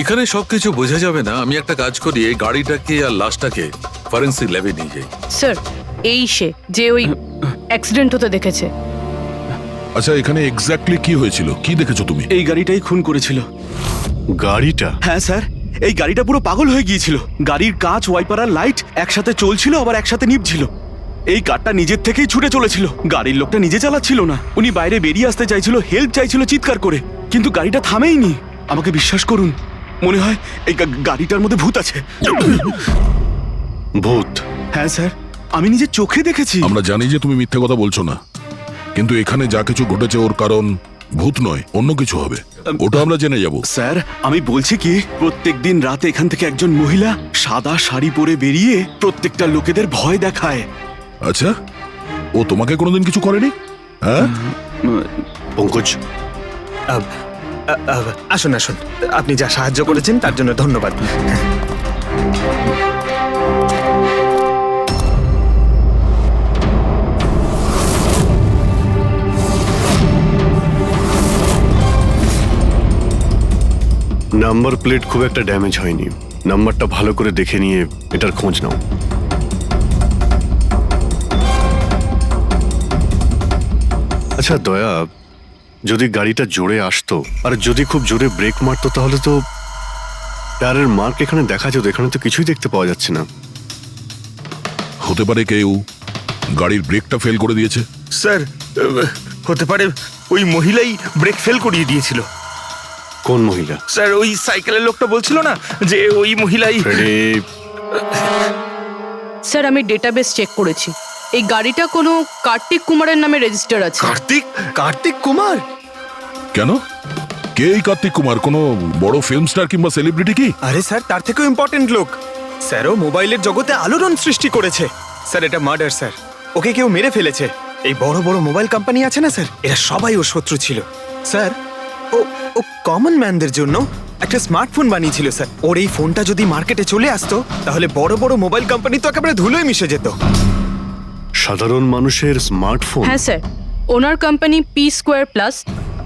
এখানে সবকিছু বোঝা যাবে না। আমি একটা কাজ করি, এই গাড়িটাকে আর লাশটাকে ফরেন্সিক ল্যাবে নিয়ে যাই। স্যার, এই সে যে ওই অ্যাক্সিডেন্ট হতে দেখেছে। আচ্ছা, এখানে এক্স্যাক্টলি কি হয়েছিল? কি দেখেছো তুমি? এই গাড়িটাই খুন করেছিল। গাড়িটা? হ্যাঁ স্যার, এই গাড়িটা পুরো পাগল হয়ে গিয়েছিল। গাড়ির কাঁচ, ওয়াইপার আর লাইট একসাথে চলছিল, আবার একসাথে নিভছিল। এই কারটা নিজের থেকেই ছুটে চলেছিল। গাড়ির লোকটা নিজে চালাচ্ছিল না, উনি বাইরে বেরিয়ে আসতে চাইছিল, হেল্প চাইছিল চিৎকার করে, কিন্তু গাড়িটা থামেইনি। আমাকে বিশ্বাস করুন, মনে হয় এই গাড়িটার মধ্যে ভূত আছে। ভূত? হ্যাঁ স্যার, আমি নিজের চোখে দেখেছি। আমরা জানি যে তুমি মিথ্যে কথা বলছো না, কিন্তু এখানে যা কিছু ঘটেছে ওর কারণ ভূত নয়, অন্য কিছু হবে। ওটা আমরা জেনে যাব। স্যার, আমি বলছি কি, প্রত্যেকদিন রাতে এখান থেকে একজন মহিলা সাদা শাড়ি পরে বেরিয়ে প্রত্যেকটা লোকেদের ভয় দেখায়। আচ্ছা, ও তোমাকে কোনোদিন কিছু করেনি? হ্যাঁ, পঙ্কজ, আসুন আসুন, আপনি যা সাহায্য করেছেন তার জন্য ধন্যবাদ। নাম্বার প্লেট খুব একটা ড্যামেজ হয়নি। নাম্বারটা ভালো করে দেখে নিয়ে এটার খোঁজ নাও। আচ্ছা দয়া, যদি গাড়িটা জোরে আসতো আর যদি খুব জোরে ব্রেক মারতো তাহলে তো টায়ারের মার্ক এখানে দেখা যেত। এখানে তো কিছুই দেখতে পাওয়া যাচ্ছে না। হতে পারে কেউ গাড়ির ব্রেকটা ফেল করে দিয়েছে। স্যার, হতে পারে ওই মহিলাই ব্রেক ফেল করিয়ে দিয়েছিল। কোন মহিলা? স্যার, ওই সাইকেলের লোকটা বলছিল না যে ওই মহিলাই। ফ্রেডি, স্যার, আমি ডেটাবেস চেক করেছি, এই গাড়িটা কোনো কার্তিক কুমারের নামে রেজিস্টার আছে। কার্তিক কুমার? কেন? কে এই কার্তিক কুমার? কোনো বড় ফিল্ম স্টার কিংবা সেলিব্রিটি কি? আরে স্যার, তার থেকেও ইম্পর্টেন্ট লোক। স্যারও মোবাইলের জগতে আলোড়ন সৃষ্টি করেছে। স্যার, এটা মার্ডার স্যার। ওকে কেউ মেরে ফেলেছে। এই বড় বড় মোবাইল কোম্পানি আছে না স্যার, এরা সবাই ওর শত্রু ছিল স্যার। ও ও কমন ম্যানদের জন্য একটা স্মার্টফোন বানিয়েছিল স্যার। ওর এই ফোনটা যদি মার্কেটে চলে আসতো তাহলে বড় বড় মোবাইল কোম্পানি তো একেবারে ধুলোয় মিশে যেত। সাধারণ মানুষের স্মার্টফোন? হ্যাঁ স্যার, ওনার কোম্পানি পি স্কোয়ার প্লাস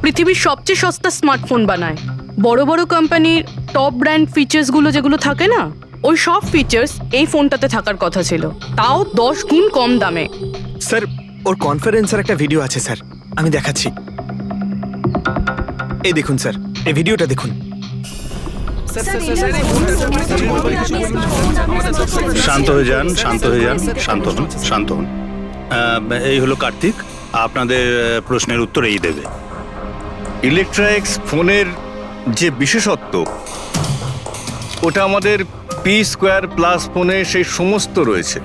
পৃথিবীর সবচেয়ে সস্তা স্মার্টফোন বানায়। বড় বড় কোম্পানির টপ ব্র্যান্ড ফিচার্সগুলো যেগুলো থাকে না, ওই সব ফিচার্স এই ফোনটাতে থাকার কথা ছিল, তাও 10 গুণ কম দামে। স্যার, ওর কনফারেন্সের একটা ভিডিও আছে স্যার, আমি দেখাচ্ছি। এই দেখুন স্যার, এই ভিডিওটা দেখুন। শান্ত হয়ে যান, শান্ত হয়ে যান, শান্ত হন, শান্ত হন। এই হলো কার্তিক, আপনাদের প্রশ্নের উত্তর এই দেবে। ইলেকট্রনিক্স ফোনের যে বিশেষত্ব, ওটা আমাদের পি স্কোয়ার প্লাস ফোনে সেই সমস্ত রয়েছে।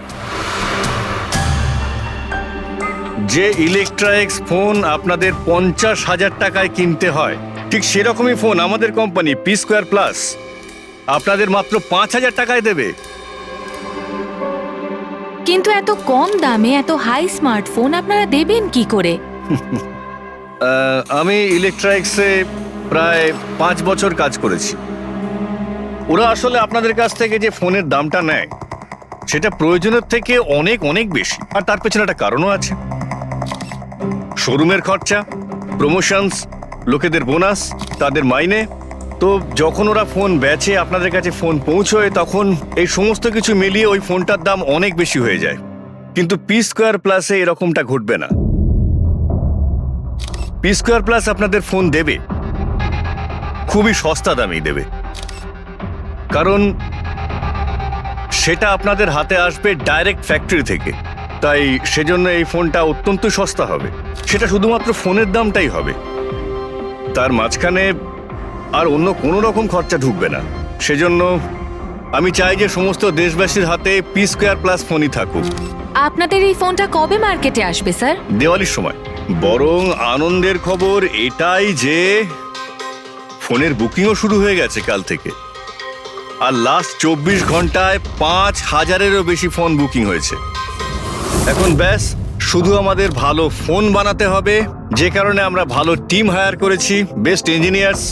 যে ইলেকট্রনিক্স ফোন আপনাদের 50,000 টাকায় কিনতে হয়, ঠিক সেরকমই ফোন আমাদের কোম্পানি পি স্কোয়ার প্লাস আপনাদের মাত্র 5,000 টাকায় দেবে। কিন্তু এত কম দামে এত হাই স্মার্টফোন আপনারা দেবেন কি করে? আমি ইলেকট্রনিক্সে প্রায় 5 বছর কাজ করেছি। ওরা আসলে আপনাদের কাছ থেকে যে ফোনের দামটা নেয় সেটা প্রয়োজনের থেকে অনেক অনেক বেশি, আর তার পেছনে একটা কারণও আছে। শোরুমের খরচা, প্রমোশনস, লোকেদের বোনাস, তাদের মাইনে। তো যখন ওরা ফোন বেচে, আপনাদের কাছে ফোন পৌঁছয়, তখন এই সমস্ত কিছু মিলিয়ে ওই ফোনটার দাম অনেক বেশি হয়ে যায়। কিন্তু পি স্কোয়ার প্লাসে এরকমটা ঘটবে না। পি স্কোয়ার প্লাস আপনাদের ফোন দেবে খুবই সস্তা দামেই দেবে, কারণ সেটা আপনাদের হাতে আসবে ডাইরেক্ট ফ্যাক্টরি থেকে। তাই সেজন্য এই ফোনটা অত্যন্ত সস্তা হবে। সেটা শুধুমাত্র ফোনের দামটাই হবে, তার মাঝখানে আর অন্য কোনো রকম খরচা ঢুকবে না। সেজন্য আমি চাই যে সমস্ত দেশবাসীর হাতে পি স্কোয়ার প্লাস ফোনই থাকুক। আপনাদের এই ফোনটা কবে মার্কেটে আসবে স্যার? দিওয়ালির সময়। বরং আনন্দের খবর এটাই যে ফোনের বুকিংও শুরু হয়ে গেছে কাল থেকে, আর লাস্ট 24 ঘন্টায় 5,000-এরও বেশি ফোন বুকিং হয়েছে। এখন ব্যাস শুধু আমাদের ভালো ফোন বানাতে হবে, যে কারণে আমরা ভালো টিম হায়ার করেছি। বেস্ট ইঞ্জিনিয়ার্স,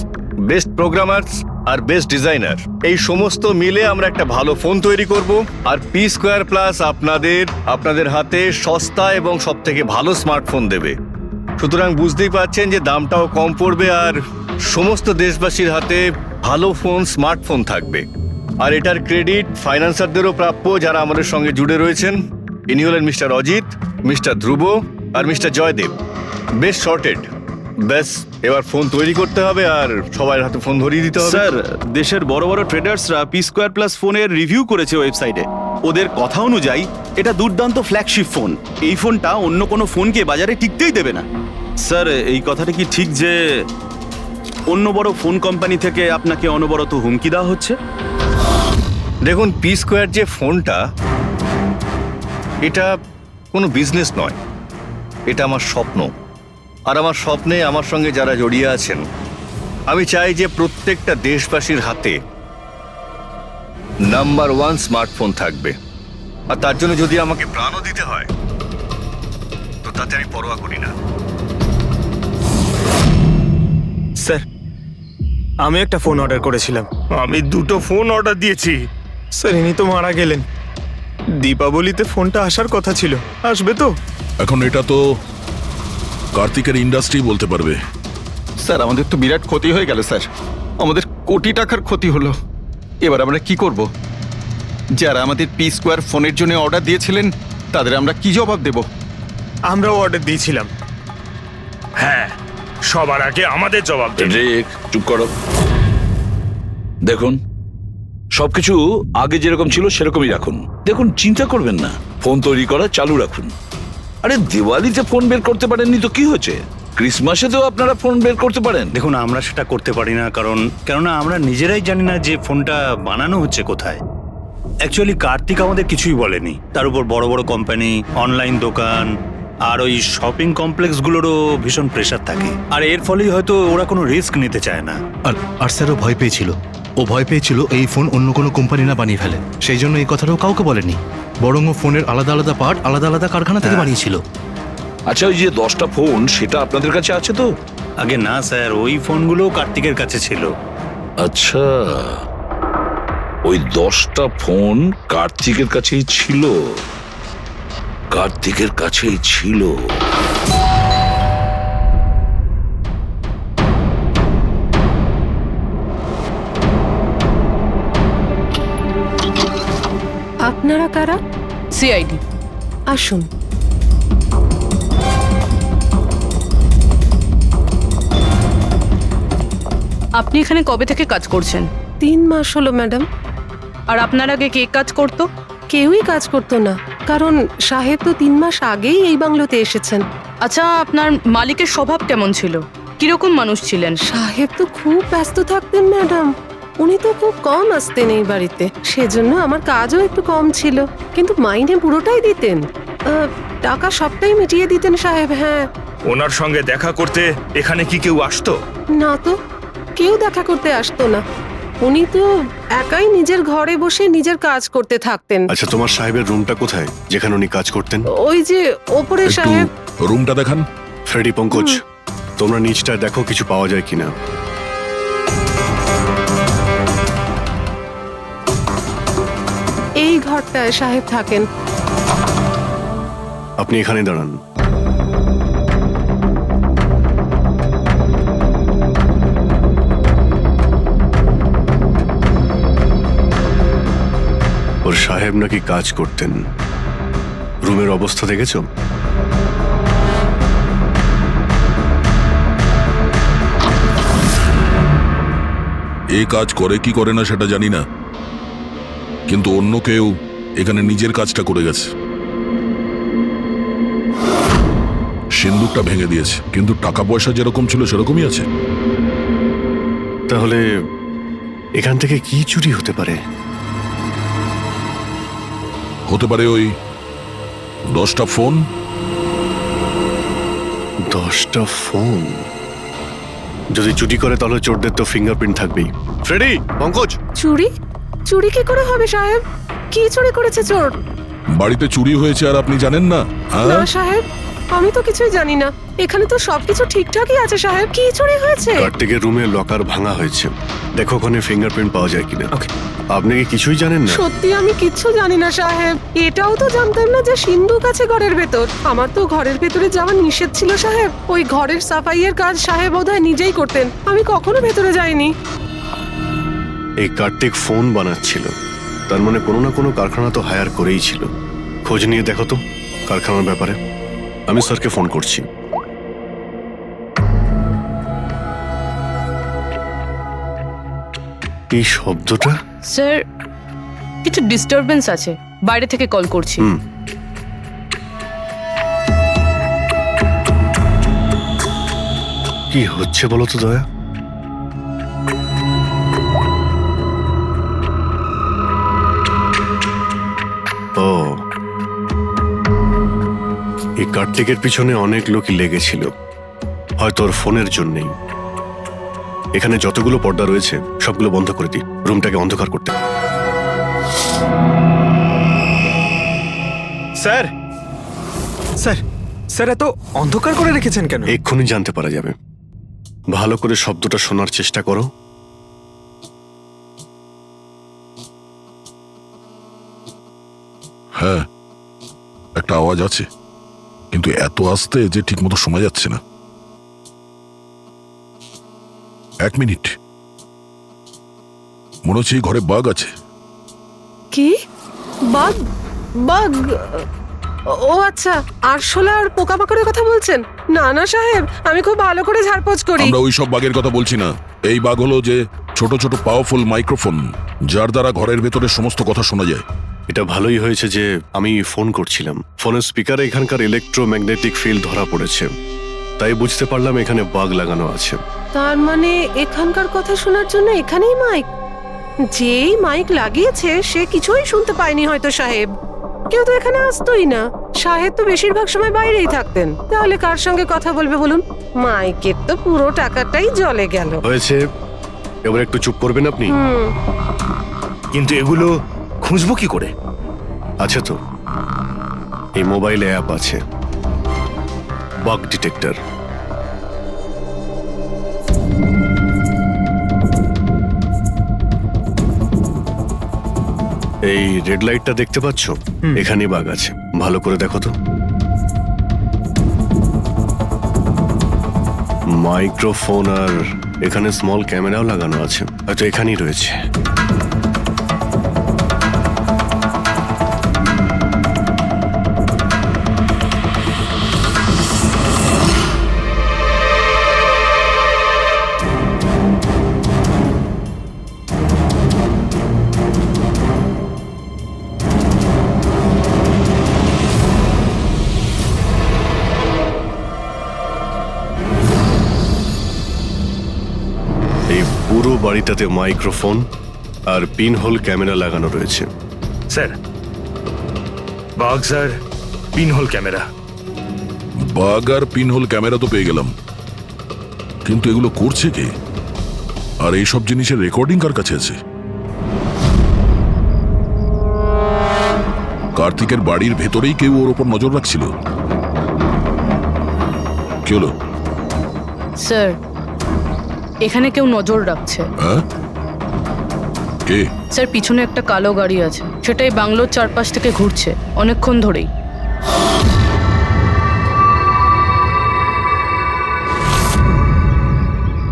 বেস্ট প্রোগ্রামার্স আর বেস্ট ডিজাইনার, এই সমস্ত মিলে আমরা একটা ভালো ফোন তৈরি করব। আর পি স্কোয়ার প্লাস আপনাদের হাতে সস্তা এবং সবথেকে ভালো স্মার্টফোন দেবে। সুতরাং বুঝতেই পারছেন যে দামটাও কম পড়বে আর সমস্ত দেশবাসীর হাতে ভালো ফোন, স্মার্টফোন থাকবে। আর এটার ক্রেডিট ফাইন্যান্সারদেরও প্রাপ্য, যারা আমাদের সঙ্গে জুড়ে রয়েছেন। ইনি হলেন মিস্টার অজিত, মিস্টার ধ্রুব আর মিস্টার জয়দেব। বেশ শর্টেড। ব্যাস, এবার ফোন তৈরি করতে হবে আর সবার হাতে ফোন ধরিয়ে দিতে হবে। স্যার, দেশের বড় বড় ট্রেডার্সরা পি স্কোয়ার প্লাস ফোনের রিভিউ করেছে ওয়েবসাইটে। ওদের কথা অনুযায়ী এটা দুর্দান্ত ফ্ল্যাগশিপ ফোন। এই ফোনটা অন্য কোনো ফোনকে বাজারে টিকতেই দেবে না। স্যার, এই কথাটা কি ঠিক যে অন্য বড় ফোন কোম্পানি থেকে আপনাকে অনবরত হুমকি দেওয়া হচ্ছে? দেখুন, পি স্কোয়ার যে ফোনটা, এটা কোনো বিজনেস নয়, এটা আমার স্বপ্ন। আর আমার স্বপ্নে আমার সঙ্গে যারা জড়িয়ে আছেন, আমি চাই যে প্রত্যেকটা দেশবাসীর হাতে নাম্বার 1 স্মার্টফোন থাকবে। আর তার জন্য যদি আমাকে প্রাণও দিতে হয়, তো তাতে আমি পরোয়া করি না। স্যার, আমি একটা ফোন অর্ডার করেছিলাম। আমি 2টো ফোন অর্ডার দিয়েছি। স্যার, ইনি তো মারা গেলেন। দীপাবলিতে ফোনটা আসার কথা ছিল, আসবে তো? এখন এটা তো কার্তিকের ইন্ডাস্ট্রি বলতে পারবে। স্যার, আমাদের তো বিরাট ক্ষতি হয়ে গেল স্যার। আমাদের কোটি টাকার ক্ষতি হলো। এবার আমরা কি করব? যারা আমাদের পি স্কোয়ার ফোনের জন্য অর্ডার দিয়েছিলেন, তাদের আমরা কি জবাব দেব? আমরাও অর্ডার দিয়েছিলাম। হ্যাঁ, সবার আগে আমাদের জবাব দেবে। রেক, চুপ করো। দেখুন, সবকিছু আগে যেরকম ছিল সেরকমই রাখুন। দেখুন, চিন্তা করবেন না, ফোন তৈরি করা চালু রাখুন। আরে, দিওয়ালিতে ফোন বের করতে পারেননি তো কি হয়েছে? ক্রিসমাসেতেও আপনারা ফোন বের করতে পারেন। দেখুন, আমরা সেটা করতে পারি না, কেননা আমরা নিজেরাই জানি না যে ফোনটা বানানো হচ্ছে কোথায়। অ্যাকচুয়ালি কার্তিক আমাদের কিছুই বলেনি। তার উপর বড় বড় কোম্পানি, অনলাইন দোকান আর ওই শপিং কমপ্লেক্সগুলোরও ভীষণ প্রেশার থাকে। আর এর ফলেই হয়তো ওরা কোনো রিস্ক নিতে চায় না। আর স্যারও ভয় পেয়েছিল। ও ভয় পেয়েছিল এই ফোন অন্য কোনো কোম্পানি না বানিয়ে ফেলে। সেই জন্য এই কথাটাও কাউকে বলেনি। বরং ও ফোনের আলাদা আলাদা পার্ট আলাদা আলাদা কারখানা থেকে বানিয়েছিল। আচ্ছা, ওই যে 10টা ফোন, সেটা আপনাদের কাছে আছে তো? আগে না স্যার, ওই ফোনগুলো কার্তিকের কাছে ছিল। আচ্ছা, ওই 10টা ফোন কার্তিকের কাছেই ছিল। কার্তিকের কাছেই ছিল। আপনারা কারা? সিআইডি। আসুন। আপনি এখানে কবে থেকে কাজ করছেন? 3 মাস হলো ম্যাডাম। আর আপনার আগে কে কাজ করতো? কেউই কাজ করতো না, কারণ সাহেব তো 3 মাস আগেই এই বাংলোতে এসেছেন। আচ্ছা, আপনার মালিকের স্বভাব কেমন ছিল? কিরকম মানুষ ছিলেন? সাহেব তো খুব ব্যস্ত থাকতেন ম্যাডাম। উনি তো খুব কম আসতেন এই বাড়িতে, সেজন্য আমার কাজও একটু কম ছিল। কিন্তু মাইনে পুরোটাই দিতেন। টাকা সবটাই মিটিয়ে দিতেন সাহেব। হ্যাঁ। ওনার সঙ্গে দেখা করতে এখানে কি কেউ আসতো? না তো, কেউ দেখা করতে আসতো না। উনি তো একাই নিজের ঘরে বসে নিজের কাজ করতে থাকতেন। আচ্ছা, তোমার সাহেবের রুমটা কোথায় যেখানে উনি কাজ করতেন? ওই যে ওপরে একটু সাহেব। রুমটা দেখান। ফ্রেডি, পঙ্কজ, তোমরা নিচটা দেখো কিছু পাওয়া যায় কিনা। এই ঘরটায় সাহেব থাকেন। আপনি এখানে দাঁড়ান। ওর সাহেব নাকি কাজ করতেন। রুমের অবস্থা দেখেছো? এ কাজ করে কি করে না সেটা জানি না, কিন্তু অন্য কেউ এখানে নিজের কাজটা করে গেছে। সিন্দুকটা ভেঙে দিয়েছে, কিন্তু টাকা পয়সা যেরকম ছিল সেরকমই আছে। তাহলে এখান থেকে কি চুরি হতে পারে? হতে পারে ওই 10টা ফোন। 10টা ফোন? যদি চুরি করে তাহলে চোরদের তো ফিঙ্গারপ্রিন্ট থাকবেই। ফ্রেডি, পঙ্কজ। চুরি? চুরি কি করে হবে সাহেব? কি চুরি করেছে চোর? বাড়িতে চুরি হয়েছে আর আপনি জানেন না? না সাহেব, আমি তো কিছুই জানি না। এখানে তো সবকিছু ঠিকঠাকই আছে সাহেব। কি চুরি হয়েছে? কার্তিকের রুমে লকার ভাঙা হয়েছে, দেখো ওখানে ফিঙ্গারপ্রিন্ট পাওয়া যায় কিনা। আপনি কি কিছুই জানেন না? সত্যি আমি কিচ্ছু জানি না সাহেব। এটাও তো জানতাম না যে সিন্ধুক আছে ঘরের ভেতর। আমার তো ঘরের ভেতরে যাওয়া নিষেধ ছিল সাহেব। ওই ঘরের সাফাইয়ের কাজ সাহেব বোধহয় নিজেই করতেন, আমি কখনো ভেতরে যাইনি। এই কার্তিক ফোন বানাচ্ছিল, তার মানে কোনো না কোনো কারখানা তো হায়ার করেই ছিল। খোঁজ নিয়ে দেখো তো কারখানার ব্যাপারে। আমি স্যারকে ফোন করছি। এই শব্দটা? স্যার কিছু ডিস্টারবেন্স আছে, বাইরে থেকে কল করছি। কি হচ্ছে বলো তো দয়া? ও, এই কার্তিকের পিছনে অনেক লোকই লেগেছিল, হয়তো ওর ফোনের জন্যই। এখানে যতগুলো পর্দা রয়েছে সবগুলো বন্ধ করে দিই, রুমটাকে অন্ধকার করতে। স্যার স্যার স্যার এত অন্ধকার করে রেখেছেন কেন? এক্ষুনি জানতে পারা যাবে। ভালো করে শব্দটা শোনার চেষ্টা করো। হ্যাঁ, একটা আওয়াজ আছে, কিন্তু এত আস্তে যে ঠিক মতো শোনা যাচ্ছে না। 1 মিনিট, মনে হচ্ছে এই ঘরে বাঘ আছে। কি? বাঘ? বাঘ? ও আচ্ছা, আরশোলা আর পোকামাকড়ের কথা বলছেন? না না সাহেব, আমি খুব ভালো করে ঝাড়পোছ করি। আমরা ওই সব বাঘের কথা বলছি না। এই বাঘ হলো যে ছোট ছোট পাওয়ারফুল মাইক্রোফোন, যার দ্বারা ঘরের ভেতরে সমস্ত কথা শোনা যায়। এটা ভালোই হয়েছে যে আমি ফোন করছিলাম। ফোনের স্পিকারে এখানকার ইলেকট্রোম্যাগনেটিক ফিল্ড ধরা পড়েছে, তাই বুঝতে পারলাম এখানে বাগ লাগানো আছে। তার মানে এখানকার কথা শোনার জন্য এখানেই মাইক? যেই মাইক লাগিয়েছে সে কিছুই শুনতে পায়নি হয়তো সাহেব। কেউ তো এখানে আসতোই না। সাহেব তো বেশিরভাগ সময় বাইরেই থাকতেন। তাহলে কার সঙ্গে কথা বলবে বলুন? মাইকের তো পুরো টাকাটাই জলে গেল। হয়েছে, এবার একটু চুপ করবেন আপনি? কিন্তু এগুলো খুঁজবো কি করে? আছে তো, এই মোবাইলে অ্যাপ আছে, বাগ ডিটেক্টর। এই রেড লাইটটা দেখতে পাচ্ছ? এখানে বাগ আছে, ভালো করে দেখো তো। মাইক্রোফোন আর এখানে স্মল ক্যামেরাও লাগানো আছে, হয়তো এখানেই রয়েছে। এই পুরো বাড়িটাতে মাইক্রোফোন আর পিনহোল ক্যামেরা লাগানো রয়েছে। স্যার, বাঘ স্যার, পিনহোল ক্যামেরা। বাঘ আর পিনহোল ক্যামেরা তো পেয়ে গেলাম, কিন্তু এগুলো করছে কে? আর এইসব জিনিসের রেকর্ডিং কার কাছে আছে? কার্তিকের বাড়ির ভেতরেই কেউ ওর ওপর নজর রাখছিল। কি হলো? স্যার, এখানে কেউ নজর রাখছে। হ্যাঁ? কে? স্যার, পিছনে একটা কালো গাড়ি আছে, সেটাই বাংলোর চারপাশ থেকে ঘুরছে অনেকক্ষণ ধরেই।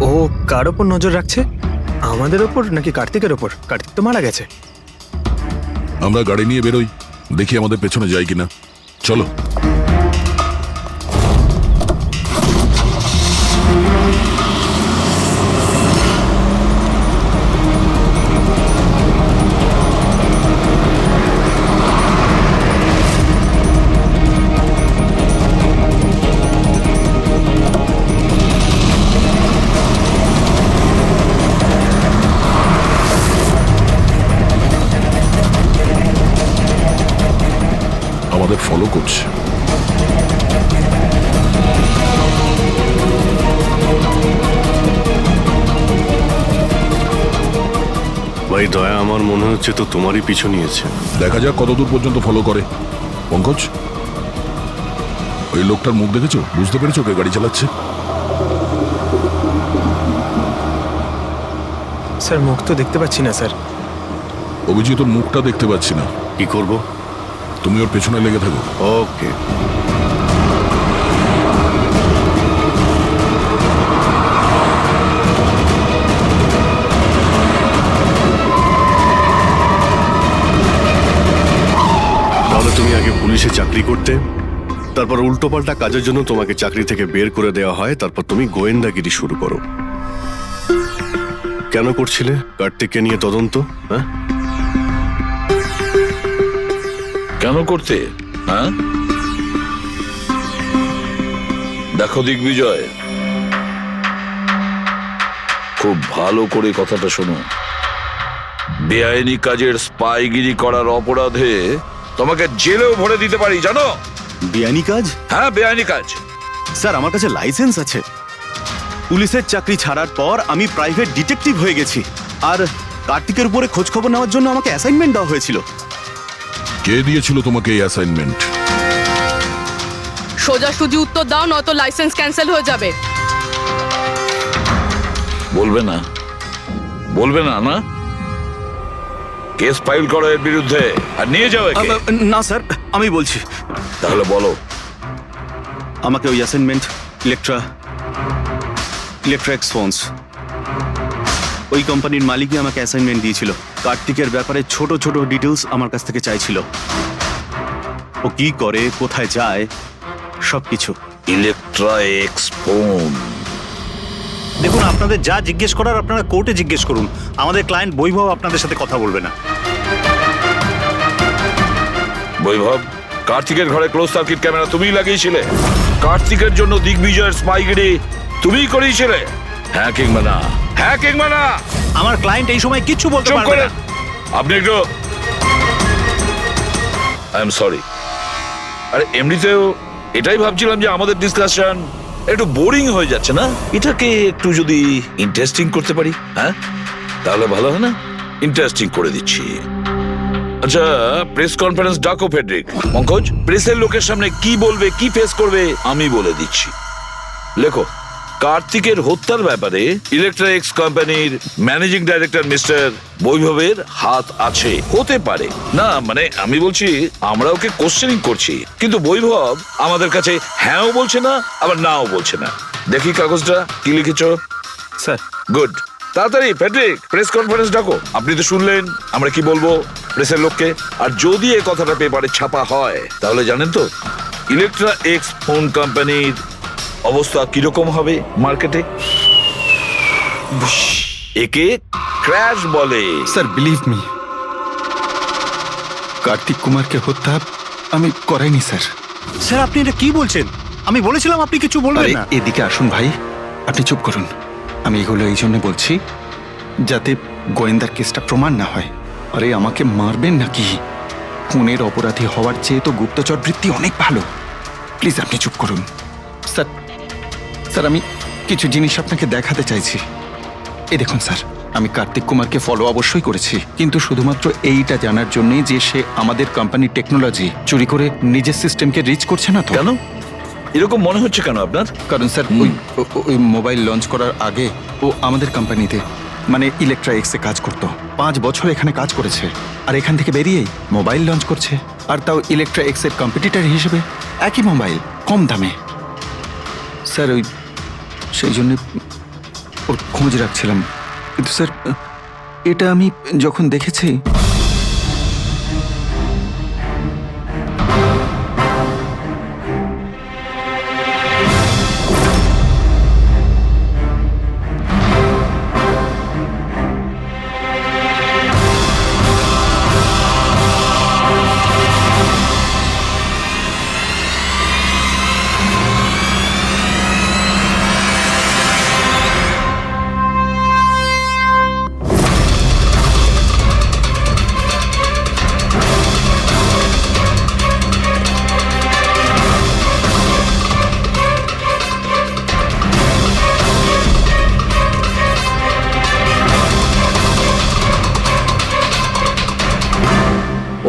ও কার ওপর নজর রাখছে? আমাদের ওপর নাকি কার্তিকের ওপর? কার্তিক তো মারা গেছে। আমরা গাড়ি নিয়ে বেরোই, দেখি আমাদের পেছনে যাই কিনা। চলো। আমাদের ফলো করছে। ভাই দয়া, আমার মনে হচ্ছে তো তোমারই পিছু নিয়েছে। দেখা যাক কতদূর পর্যন্ত ফলো করে। পঙ্কজ, ওই লোকটার মুখ দেখেছো? বুঝতে পেরেছো কে গাড়ি চালাচ্ছে? স্যার, মুখ তো দেখতে পাচ্ছি না স্যার। অভিজিৎ, ওর মুখটা দেখতে পাচ্ছি না। কি করব? তুমি ওর পেছনে লেগে থাকো। ওকে। তুমি আগে পুলিশে চাকরি করতে, তারপর উল্টোপাল্টা কাজের জন্য তোমাকে চাকরি থেকে বের করে দেওয়া হয়, তারপর তুমি গোয়েন্দাগিরি শুরু করো। কেন করছিলে কার্তিককে নিয়ে তদন্ত? হ্যাঁ, কেন করতে? হ্যাঁ, দেখো দিগ্বিজয়, খুব ভালো করে কথাটা শোনো। বেআইনি কাজের স্পাইগিরি করার অপরাধে তোমাকে জেলেও ভরে দিতে পারি, জানো? বেআইনি কাজ? হ্যাঁ, বেআইনি কাজ। স্যার, আমার কাছে লাইসেন্স আছে। পুলিশের চাকরি ছাড়ার পর আমি প্রাইভেট ডিটেকটিভ হয়ে গেছি, আর কার্তিকের উপরে খোঁজ খবর নেওয়ার জন্য আমাকে অ্যাসাইনমেন্ট দেওয়া হয়েছিল। কে দিয়েছিল তোমাকে এই অ্যাসাইনমেন্ট? সোজাসুজি উত্তর দাও, নয়তো লাইসেন্স ক্যান্সেল হয়ে যাবে। বলবে না? বলবে না? না, কেস ফাইল করো এর বিরুদ্ধে আর নিয়ে যাও একে। না স্যার, আমি বলছি। তাহলে বলো। আমাকে ওই অ্যাসাইনমেন্ট ইলেকট্রা এক্সপন্স, ওই কোম্পানির মালিকই আমাকে অ্যাসাইনমেন্ট দিয়েছিল। কার্তিকের ব্যাপারে ছোট ছোট ডিটেলস আমার কাছ থেকে চাইছিল। ও কি করে, কোথায় যায়, সবকিছু। ইলেকট্রা এক্সপোন। দেখুন, আপনাদের যা জিজ্ঞেস করার আপনারা কোর্টে জিজ্ঞেস করুন। আমাদের ক্লায়েন্ট বৈভব আপনাদের সাথে কথা বলবে না। বৈভব, কার্তিকের ঘরে ক্লোজ সার্কিট ক্যামেরা তুমিই লাগিয়েছিলে? কার্তিকের জন্য দিগ্বিজয়ের স্পাইগিরি তুমিই করিয়েছিলে? হ্যাঁ কিংবা না? হ্যাঁ কিংবা না? আমার ক্লায়েন্ট এই সময় কিচ্ছু বলতে চুপ পারবে করে। না। আপনি একটু, আই এম সরি। আরে এমনিতেও এটাই ভাবছিলাম যে আমাদের ডিসকাশন একটু বোরিং হয়ে যাচ্ছে না, এটাকে একটু যদি ইন্টারেস্টিং করতে পারি, হ্যাঁ তাহলে ভালো হয় না? ইন্টারেস্টিং করে দিচ্ছি। আচ্ছা, প্রেস কনফারেন্স ডাকো ফেডরিক। পঙ্কজ, প্রেসের লোকের সামনে কি বলবে, কি ফেস করবে আমি বলে দিচ্ছি। লেখো, কার্তিকের হত্যার ব্যাপারে ইলেকট্রা এক্স কোম্পানির ম্যানেজিং ডাইরেক্টর মিস্টার বৈভবের হাত আছে। হতে পারে না, মানে আমি বলছি আমরা ওকে কোশ্চেনিং করছি, কিন্তু বৈভব আমাদের কাছে হ্যাঁও বলছে না আবার নাও বলছে না। দেখি কাগজটা কি লিখেছো। Sir, good. তাড়াতাড়ি ফেডরিক, প্রেস কনফারেন্স ডাকো। আপনি তো শুনলেন আমরা কি বলবো প্রেসের লোককে। আর যদি এই কথাটা পেপারে ছাপা হয় তাহলে জানেন তো ইলেকট্রা এক্স ফোন কোম্পানির অবস্থা কিরকম হবে মার্কেটে। একে ক্র্যাশ বলে। স্যার, বিলিভ মি, কার্তিক কুমারকে হত্যা আমি করাইনি স্যার। স্যার, আপনি এটা কি বলছেন? আমি বলেছিলাম আপনি কিছু বলবেন আরে না। এদিকে আসুন ভাই, আপনি চুপ করুন। আমি এগুলো এই জন্য বলছি যাতে গোয়েন্দার কেসটা প্রমাণ না হয়। আরে আমাকে মারবেন নাকি? খুনের অপরাধী হওয়ার চেয়ে তো গুপ্তচর বৃত্তি অনেক ভালো। প্লিজ আপনি চুপ করুন। স্যার, স্যার আমি কিছু জিনিস আপনাকে দেখাতে চাইছি। এই দেখুন স্যার, আমি কার্তিক কুমারকে ফলো অবশ্যই করেছি, কিন্তু শুধুমাত্র এইটা জানার জন্যই যে সে আমাদের কোম্পানির টেকনোলজি চুরি করে নিজের সিস্টেমকে রিচ করছে না তো। কেন এরকম মনে হচ্ছে কেন আপনার? কারণ স্যার ওই মোবাইল লঞ্চ করার আগে ও আমাদের কোম্পানিতে মানে ইলেকট্রা এক্সে কাজ করত। 5 বছর এখানে কাজ করেছে, আর এখান থেকে বেরিয়েই মোবাইল লঞ্চ করছে, আর তাও ইলেকট্রা এক্সের কম্পিটিটর হিসেবে। একই মোবাইল, কম দামে। স্যার সেই জন্য ওর খোঁজ রাখছিলাম, কিন্তু স্যার এটা আমি যখন দেখেছি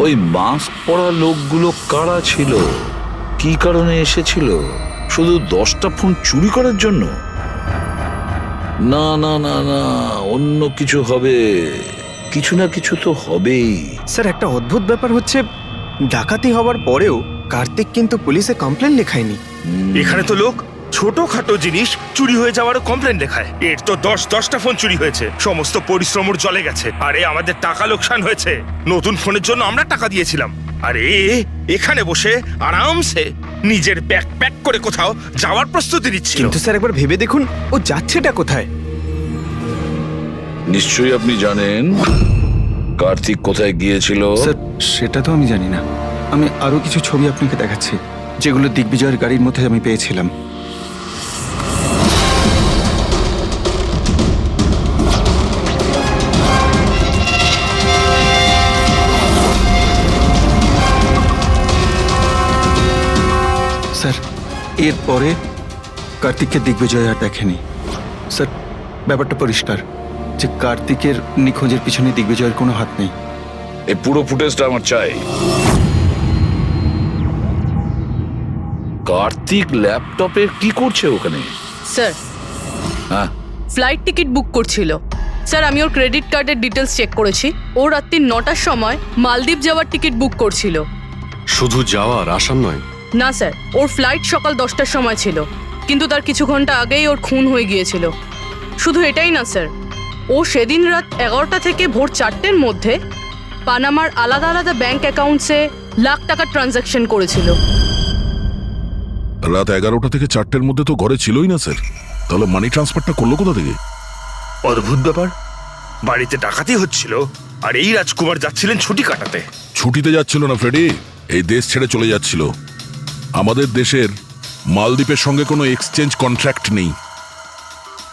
ওই মাস্ক পরা লোকগুলো কারা ছিল, কি কারণে এসেছিল? শুধু 10টা ফোন চুরি করার জন্য? না না না না, অন্য কিছু হবে, কিছু না কিছু তো হবেই। স্যার, একটা অদ্ভুত ব্যাপার হচ্ছে, ডাকাতি হওয়ার পরেও কার্তিক কিন্তু পুলিশে কমপ্লেন লেখায়নি। এখানে তো লোক ছোটখাটো জিনিস চুরি হয়ে যাওয়ারও কমপ্লেন লেখায়। এর তো 10টা ফোন চুরি হয়েছে, সমস্ত পরিশ্রম ওর জলে গেছে। আরে আমাদের টাকা লোকসান হয়েছে, নতুন ফোনের জন্য আমরা টাকা দিয়েছিলাম। আরে এখানে বসে আরামসে নিজের ব্যাগ প্যাক করে কোথাও যাওয়ার প্রস্তুতি নিচ্ছিল। কিন্তু স্যার একবার ভেবে দেখুন ও যাচ্ছেটা কোথায়। নিশ্চয়ই আপনি জানেন কার্তিক কোথায় গিয়েছিল। স্যার সেটা তো আমি জানি না। আমি আরো কিছু ছবি আপনাকে দেখাচ্ছি যেগুলো দিগ্বিজয়ের গাড়ির মধ্যে আমি পেয়েছিলাম। স্যার এরপরে কার্তিককে দিগ্বিজয় আর দেখেনি। স্যার ব্যাপারটা পরিষ্কার যে কার্তিকের নিখোঁজের পিছনে দিগ্বিজয়ের কোনো হাত নেই। এই পুরো ফুটেজটা আমার চাই। কার্তিক ল্যাপটপে কি করছে ওখানে? স্যার হ্যাঁ, ফ্লাইট টিকিট বুক করছিল। স্যার আমি ওর ক্রেডিট কার্ডের ডিটেলস চেক করেছি। ও রাত্রি 9টার সময় মালদ্বীপ যাওয়ার টিকিট বুক করছিল। শুধু যাওয়ার আসার নয়? না স্যার, ওর ফ্লাইট সকাল 10টার সময় ছিল, কিন্তু তার কিছু ঘন্টা আগেই ওর খুন হয়ে গিয়েছিল। শুধু এটাই না স্যার, ও সেদিন রাত 11টা থেকে ভোর 4টের মধ্যে পানামার আলাদা আলাদা ব্যাংক অ্যাকাউন্টসে লাখ টাকার ট্রানজ্যাকশন করেছিল। রাত 11টা থেকে 4টের মধ্যে তো ঘরে ছিলই না স্যার। তাহলে মানি ট্রান্সফারটা করলো কোথা থেকে? অদ্ভুত ব্যাপার, বাড়িতে ডাকাতি হচ্ছিল আর এই রাজকুমার যাচ্ছিলেন ছুটি কাটাতে। ছুটিতে যাচ্ছিল না ফ্রেডি, এই দেশ ছেড়ে চলে যাচ্ছিল। আমাদের দেশের মালদ্বীপের সঙ্গে কোনো এক্সচেঞ্জ কন্ট্রাক্ট নেই,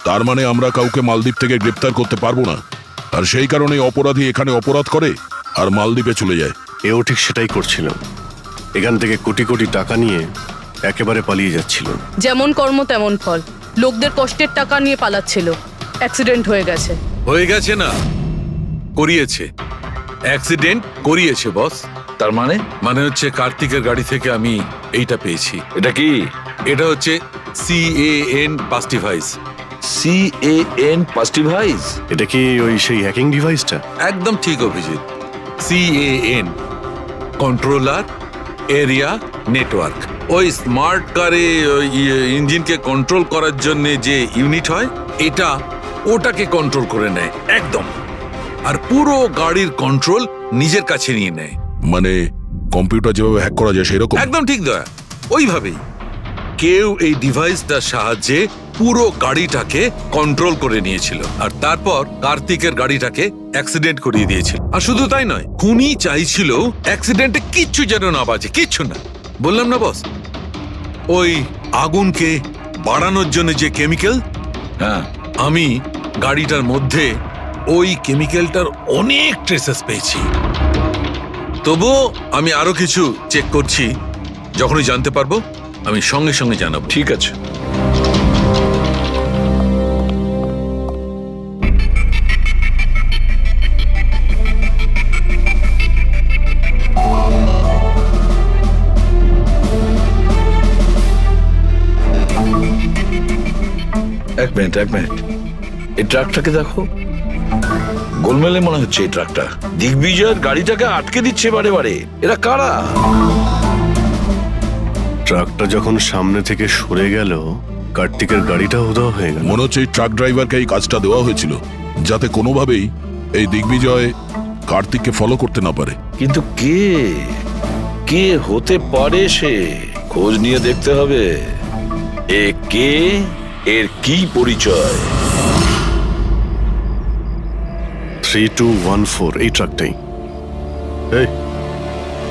তার মানে আমরা কাউকে মালদ্বীপ থেকে গ্রেপ্তার করতে পারবো না। আর সেই কারণে অপরাধী এখানে অপরাধ করে আর মালদ্বীপে চলে যায়। এও ঠিক সেটাই করছিল, এখান থেকে কোটি কোটি টাকা নিয়ে একেবারে পালিয়ে যাচ্ছিল। যেমন কর্ম তেমন ফল, লোকদের কষ্টের টাকা নিয়ে পালাচ্ছিল। অ্যাক্সিডেন্ট হয়ে গেছে। হয়ে গেছে না, করিয়েছে। অ্যাক্সিডেন্ট করিয়েছে বস। তার মানে? মানে হচ্ছে কার্তিকের গাড়ি থেকে আমি এইটা পেয়েছি। এটা কি? এটা হচ্ছে CAN পাস্টিভাইস। CAN পাস্টিভাইস? এটা কি ওই সেই হ্যাকিং ডিভাইসটা? একদম ঠিক Abhijit. CAN controller area network. ওই স্মার্ট কারে ইঞ্জিনকে কন্ট্রোল করার জন্য যে ইউনিট হয়, এটা ওটাকে কন্ট্রোল করে নেয় একদম, আর পুরো গাড়ির কন্ট্রোল নিজের কাছে নিয়ে নেয়। মানে কম্পিউটার যেভাবে হ্যাক করা যায় সেরকম? একদম ঠিক দয়া, ওইভাবেই। কেউ এই ডিভাইসটার সাহায্যে পুরো গাড়িটাকে কন্ট্রোল করে নিয়েছিল, আর তারপর কার্তিকের গাড়িটাকে অ্যাক্সিডেন্ট করিয়ে দিয়েছিল। আর শুধু তাই নয়, খুনি চাইছিল অ্যাক্সিডেন্টে কিচ্ছু যেন না বাজে, কিচ্ছু না। বললাম না বস, ওই আগুনকে বাড়ানোর জন্য যে কেমিক্যাল, হ্যাঁ, আমি গাড়িটার মধ্যে ওই কেমিক্যালটার অনেক ট্রেসেস পেয়েছি। তবুও আমি আরো কিছু চেক করছি, যখনই জানতে পারবো আমি সঙ্গে সঙ্গে জানাবো। ঠিক আছে। এক মিনিট এই ট্রাকটাকে দেখো, গোলমেলে মনে হচ্ছে এই ট্রাকটা। দিগ্বিজয়ের গাড়িটাকে আটকে দিচ্ছে বারে বারে। এরা কারা? ট্রাকটা যখন সামনে থেকে সরে গেল, কার্তিকের গাড়িটা উধাও হয়ে গেল। মনে হচ্ছে এই ট্রাক ড্রাইভারকে এই কাজটা দেওয়া হয়েছিল যাতে কোনোভাবেই এই দিগ্বিজয় কার্তিককে ফলো করতে না পারে। কিন্তু কে হতে পারে সে? খোঁজ নিয়ে দেখতে হবে। এ কে, এর কি পরিচয়? 3214 এই ট্রাকটাই।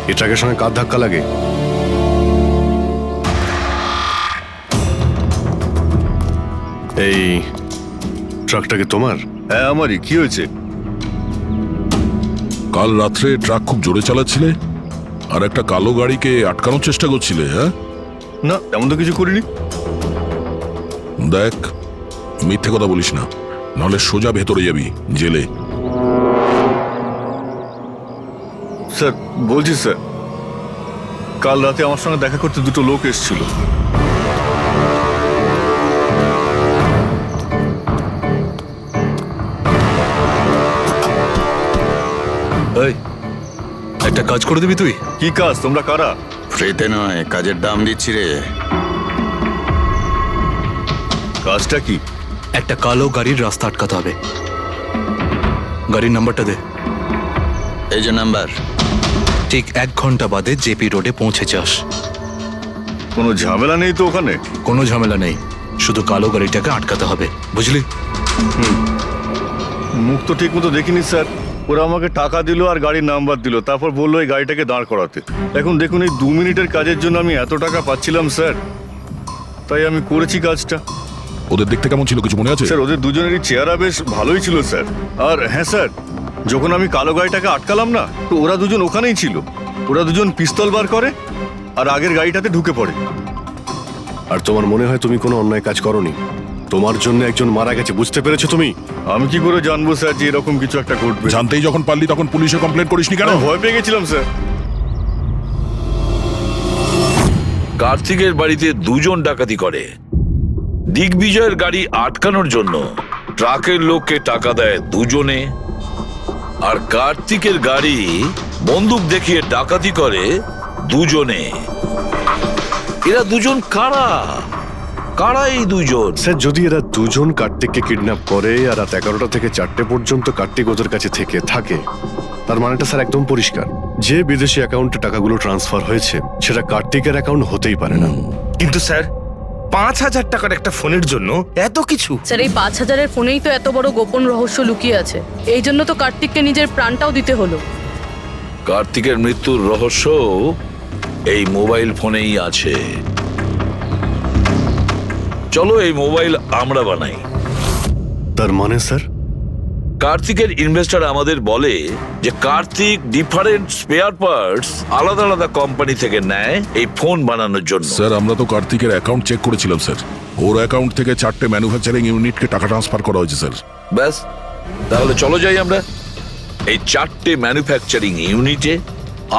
এই ট্রাকের সঙ্গে কার ধাক্কা লাগে? এই ট্রাকটাকে তোমার? হ্যাঁ আমারই। কি হয়েছে? কাল রাত্রে ট্রাক খুব জোরে চালাচ্ছিলে আর একটা কালো গাড়িকে আটকানোর চেষ্টা করছিলে। হ্যাঁ না, তেমন তো কিছু করিনি। দেখ, মিথ্যে কথা বলিস না, নাহলে সোজা ভেতরে যাবি জেলে। স্যার বলছি স্যার, কাল রাতে আমার সঙ্গে দেখা করতে দুটো লোক এসেছিল। একটা কাজ করে দিবি তুই? কি কাজ? তোমরা কারা? ফ্রিতে নয়, কাজের দাম দিচ্ছি রে। কাজটা কি? একটা কালো গাড়ির রাস্তা আটকাতে হবে। গাড়ির নাম্বারটা দে। এই যে নাম্বার। ঠিক 1 ঘন্টা বাদে জেপি রোডে পৌঁছে যাস। কোনো ঝামেলা নেই তো ওখানে? কোনো ঝামেলা নেই, শুধু কালো গাড়িটাকে আটকাতে হবে, বুঝলি? মুখ তো ঠিক মতো দেখিনি স্যার। ওরা আমাকে টাকা দিল আর গাড়ির নাম্বার দিল, তারপর বললো এই গাড়িটাকে দাঁড় করাতে। এখন দেখুন, এই 2 মিনিটের কাজের জন্য আমি এত টাকা পাচ্ছিলাম স্যার, তাই আমি করেছি কাজটা। ওদের দেখতে কেমন ছিল কিছু মনে আছে? স্যার ওদের দুজনেরই চেহারা বেশ ভালোই ছিল স্যার। আর হ্যাঁ স্যার, যখন আমি কালো গাড়িটাকে আটকালাম না, তো ওরা দুজন ওখানেই ছিল। ওরা দুজন পিস্তল বার করে আর আগের গাড়িটাতে ঢুকে পড়ে। আর তোমার মনে হয় তুমি কোনো অন্যায় কাজ করনি? তোমার জন্য একজন মারা গেছে, বুঝতে পেরেছো তুমি? আমি কি করে জানবো স্যার যে এরকম কিছু একটা ঘটবে? জানতেই যখন পারলি তখন পুলিশে কমপ্লেন করিসনি কেন? আমি ভয় পেয়ে গেছিলাম স্যার। কার্তিকের বাড়িতে 2 জন ডাকাতি করে। দিগ্বিজয়ের গাড়ি আটকানোর জন্য ট্রাকের লোককে টাকা দেয় 2 জনে, আর কার্তিকের গাড়ি বন্দুক দেখিয়ে ডাকাতি করে 2 জনে। এরা 2 জন কারা? কারা এই 2 জন? স্যার, যদি এরা 2 জন কার্তিককে কিডন্যাপ করে আর রাত 11টা থেকে 4টে পর্যন্ত কার্তিক ওদের কাছে থেকে থাকে, তার মানেটা স্যার একদম পরিষ্কার, যে বিদেশি অ্যাকাউন্টে টাকাগুলো ট্রান্সফার হয়েছে সেটা কার্তিকের অ্যাকাউন্ট হতেই পারে না। কিন্তু স্যার 5,000 টাকার একটা ফোনের জন্য এত কিছু? স্যার, এই 5,000-এর ফোনেই তো এত বড় গোপন রহস্য লুকিয়ে আছে। এই জন্য তো কার্তিককে নিজের প্রাণটাও দিতে হলো। কার্তিকের মৃত্যুর রহস্য এই মোবাইল ফোনেই আছে। চলো এই মোবাইল আমরা বানাই। তার মানে স্যার? কার্তিকের ইনভেস্টর আমাদের বলে যে কার্তিক ডিফারেন্ট স্পেয়ার পার্টস আলাদা আলাদা কোম্পানি থেকে নেয় এই ফোন বানানোর জন্য। স্যার, আমরা তো কার্তিকের অ্যাকাউন্ট চেক করেছিলাম স্যার। ওর অ্যাকাউন্ট থেকে 4টে ম্যানুফ্যাকচারিং ইউনিটকে টাকা ট্রান্সফার করা হয়েছে স্যার। ব্যাস, তাহলে চলো যাই আমরা এই 4টে ম্যানুফ্যাকচারিং ইউনিটে